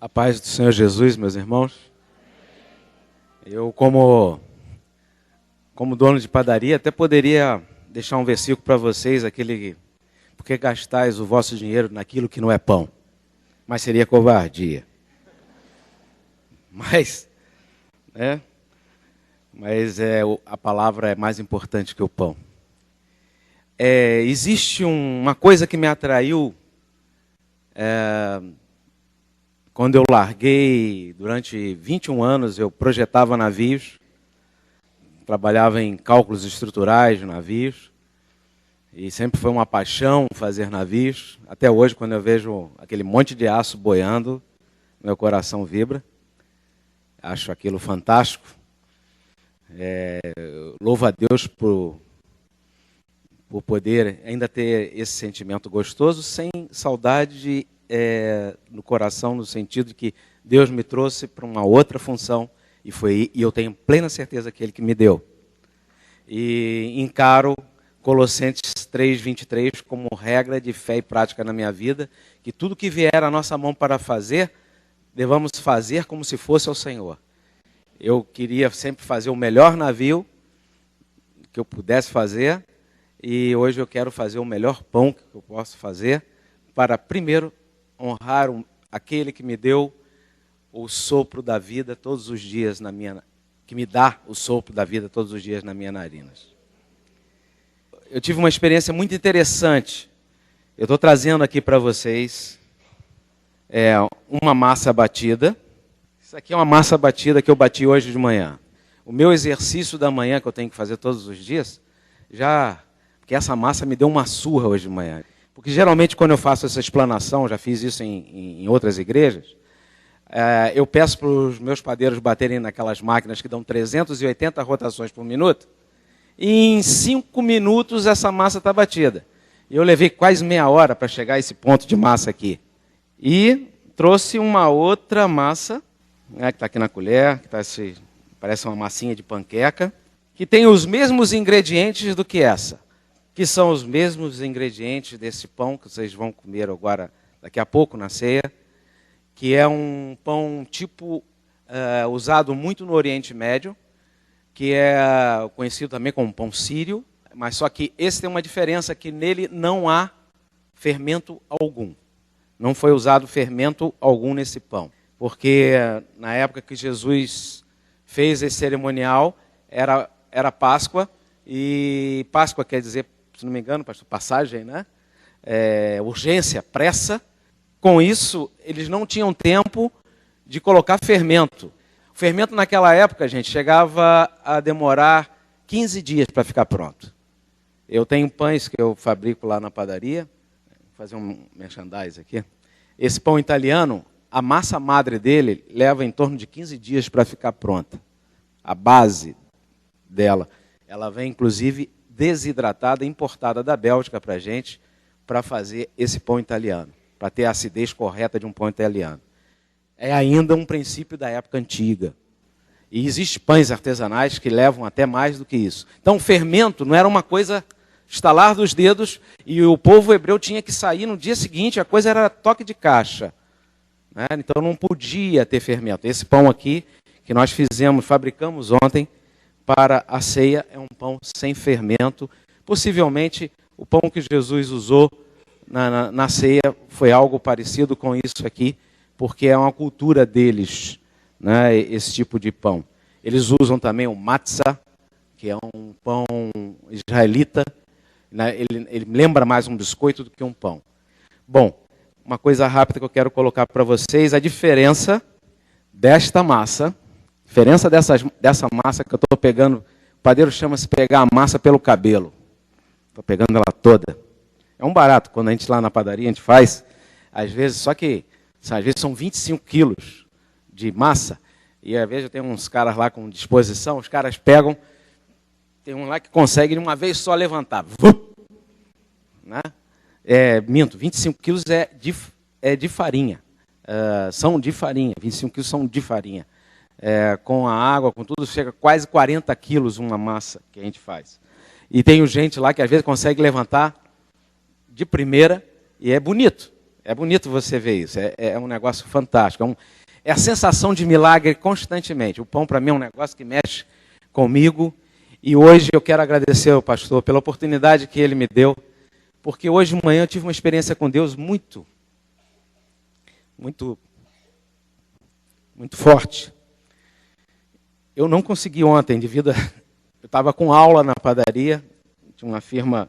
A paz do Senhor Jesus, meus irmãos. Eu, como dono de padaria, até poderia deixar um versículo para vocês, aquele: porque gastais o vosso dinheiro naquilo que não é pão? Mas seria covardia. Mas a palavra é mais importante que o pão. Existe uma coisa que me atraiu quando eu larguei. Durante 21 anos eu projetava navios, trabalhava em cálculos estruturais de navios, e sempre foi uma paixão fazer navios. Até hoje, quando eu vejo aquele monte de aço boiando, meu coração vibra. Acho aquilo fantástico. Louvo a Deus por poder ainda ter esse sentimento gostoso, sem saudade no coração, no sentido de que Deus me trouxe para uma outra função, e eu tenho plena certeza que Ele que me deu. E encaro Colossenses 3:23 como regra de fé e prática na minha vida, que tudo que vier à nossa mão para fazer, devamos fazer como se fosse ao Senhor. Eu queria sempre fazer o melhor navio que eu pudesse fazer, e hoje eu quero fazer o melhor pão que eu posso fazer, para primeiro honrar aquele que me deu o sopro da vida todos os dias que me dá o sopro da vida todos os dias nas minhas narinas. Eu tive uma experiência muito interessante. Eu estou trazendo aqui para vocês uma massa batida. Isso aqui é uma massa batida que eu bati hoje de manhã. O meu exercício da manhã, que eu tenho que fazer todos os dias, porque essa massa me deu uma surra hoje de manhã. Porque geralmente quando eu faço essa explanação, já fiz isso em outras igrejas, eu peço para os meus padeiros baterem naquelas máquinas que dão 380 rotações por minuto, e em 5 minutos essa massa está batida. E eu levei quase meia hora para chegar a esse ponto de massa aqui. E trouxe uma outra massa, que está aqui na colher, que parece uma massinha de panqueca, que tem os mesmos ingredientes do que essa, que são os mesmos ingredientes desse pão que vocês vão comer agora, daqui a pouco, na ceia, que é um pão usado muito no Oriente Médio, que é conhecido também como pão sírio, mas só que esse tem uma diferença, que nele não há fermento algum. Não foi usado fermento algum nesse pão, porque na época que Jesus fez esse cerimonial, era Páscoa, e Páscoa quer dizer, se não me engano, pastor, passagem, né? Urgência, pressa. Com isso, eles não tinham tempo de colocar fermento. O fermento naquela época, gente, chegava a demorar 15 dias para ficar pronto. Eu tenho pães que eu fabrico lá na padaria, vou fazer um merchandise aqui. Esse pão italiano, a massa madre dele leva em torno de 15 dias para ficar pronta. A base dela, ela vem inclusive desidratada, importada da Bélgica para a gente, para fazer esse pão italiano, para ter a acidez correta de um pão italiano. É ainda um princípio da época antiga. E existem pães artesanais que levam até mais do que isso. Então o fermento não era uma coisa estalar dos dedos, e o povo hebreu tinha que sair no dia seguinte, a coisa era toque de caixa, né? Então não podia ter fermento. Esse pão aqui, que nós fabricamos ontem para a ceia, é um pão sem fermento. Possivelmente o pão que Jesus usou na ceia foi algo parecido com isso aqui, porque é uma cultura deles, né, esse tipo de pão. Eles usam também o matzah, que é um pão israelita, né? Ele lembra mais um biscoito do que um pão. Bom, uma coisa rápida que eu quero colocar para vocês: a diferença desta massa, dessa massa que eu estou pegando. O padeiro chama-se pegar a massa pelo cabelo. Estou pegando ela toda. É um barato, quando a gente lá na padaria a gente faz, às vezes são 25 quilos de massa, e às vezes eu tenho uns caras lá com disposição, os caras pegam, tem um lá que consegue de uma vez só levantar. Né? 25 quilos é de farinha. São de farinha, 25 quilos são de farinha. Com a água, com tudo, chega quase 40 quilos uma massa que a gente faz. E tem gente lá que às vezes consegue levantar de primeira, e é bonito. É bonito você ver isso, é um negócio fantástico, é a sensação de milagre constantemente. O pão para mim é um negócio que mexe comigo, e hoje eu quero agradecer ao pastor pela oportunidade que ele me deu, porque hoje de manhã eu tive uma experiência com Deus muito forte. Eu não consegui ontem, devido a... Eu estava com aula na padaria, de uma firma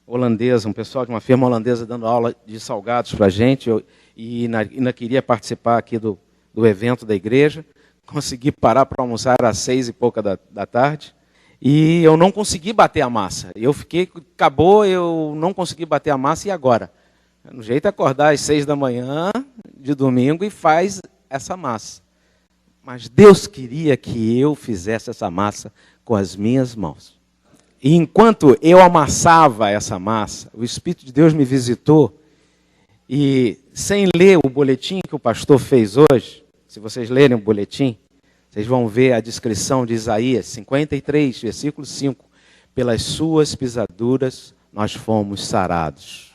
holandesa, um pessoal de uma firma holandesa dando aula de salgados para a gente, e ainda queria participar aqui do evento da igreja. Consegui parar para almoçar às 6 e pouca da tarde, e eu não consegui bater a massa. Acabou, eu não consegui bater a massa, e agora? No jeito é acordar às 6 da manhã de domingo e faz essa massa. Mas Deus queria que eu fizesse essa massa com as minhas mãos. E enquanto eu amassava essa massa, o Espírito de Deus me visitou, e sem ler o boletim que o pastor fez hoje, se vocês lerem o boletim, vocês vão ver a descrição de Isaías 53, versículo 5. Pelas suas pisaduras nós fomos sarados.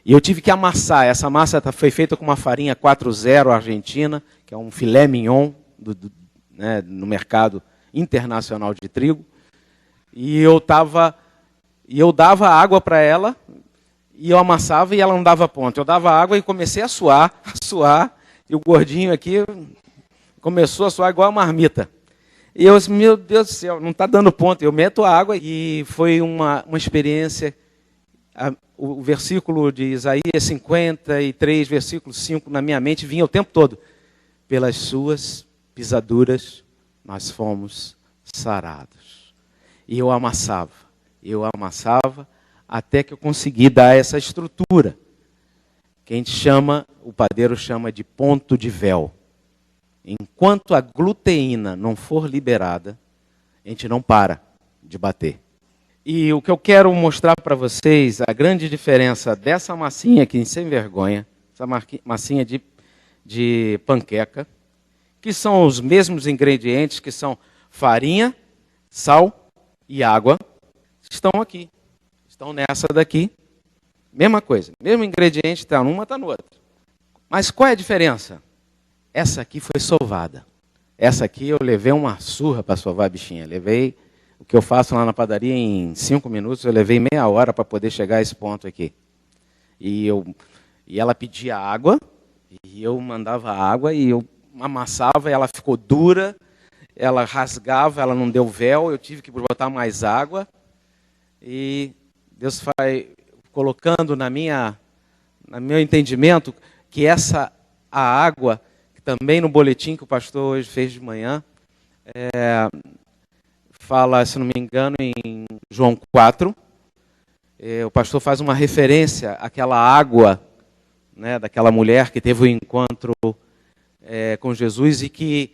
E eu tive que amassar. Essa massa foi feita com uma farinha 4.0 argentina, que é um filé mignon no mercado internacional de trigo. E eu dava água para ela, e eu amassava e ela não dava ponto. Eu dava água e comecei a suar, e o gordinho aqui começou a suar igual a marmita. E eu disse, meu Deus do céu, não está dando ponto. Eu meto a água, e foi uma experiência. O versículo de Isaías 53, versículo 5, na minha mente vinha o tempo todo. Pelas suas pisaduras nós fomos sarados. E eu amassava, até que eu consegui dar essa estrutura, que o padeiro chama de ponto de véu. Enquanto a gluteína não for liberada, a gente não para de bater. E o que eu quero mostrar para vocês, a grande diferença dessa massinha aqui, sem vergonha, essa massinha de panqueca, que são os mesmos ingredientes, que são farinha, sal e água, estão aqui. Estão nessa daqui. Mesma coisa, mesmo ingrediente, está numa, está no outro. Mas qual é a diferença? Essa aqui foi sovada. Essa aqui eu levei uma surra para sovar a bichinha. Levei o que eu faço lá na padaria em 5 minutos, eu levei meia hora para poder chegar a esse ponto aqui. E ela pedia água, e eu mandava água, e eu amassava, e ela ficou dura, ela rasgava, ela não deu véu, eu tive que botar mais água. E Deus vai colocando no meu entendimento que a água, que também no boletim que o pastor hoje fez de manhã, fala, se não me engano, em João 4, o pastor faz uma referência àquela água, daquela mulher que teve o encontro com Jesus, e que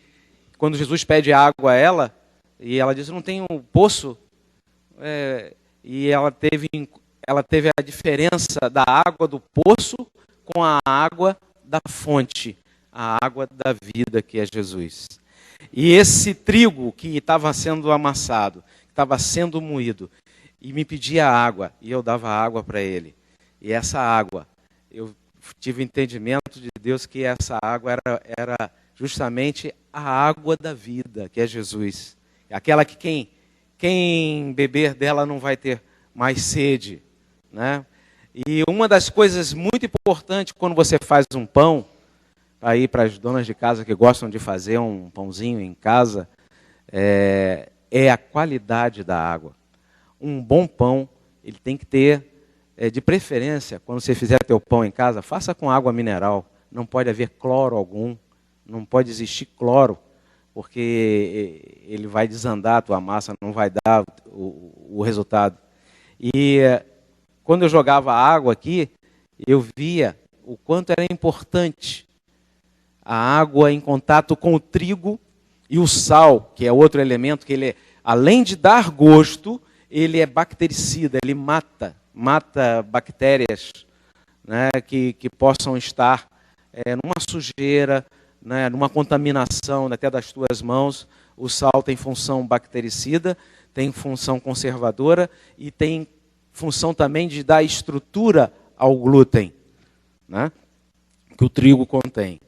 quando Jesus pede água a ela, e ela diz, não tem um poço, e ela teve a diferença da água do poço com a água da fonte, a água da vida, que é Jesus. E esse trigo que estava sendo amassado, que estava sendo moído, e me pedia água, e eu dava água para ele. E essa água, eu tive entendimento de Deus que essa água era justamente a água da vida, que é Jesus. Aquela que quem beber dela não vai ter mais sede, né? E uma das coisas muito importantes quando você faz um pão, aí para as donas de casa que gostam de fazer um pãozinho em casa, é a qualidade da água. Um bom pão, ele tem que ter, de preferência, quando você fizer teu pão em casa, faça com água mineral. Não pode haver cloro algum, não pode existir cloro, porque ele vai desandar a tua massa, não vai dar o resultado. E quando eu jogava água aqui, eu via o quanto era importante a água em contato com o trigo e o sal, que é outro elemento que ele, além de dar gosto, ele é bactericida, ele mata bactérias, né, que possam estar numa sujeira, né, numa contaminação até das tuas mãos. O sal tem função bactericida, tem função conservadora e tem função também de dar estrutura ao glúten, né? que o trigo contém.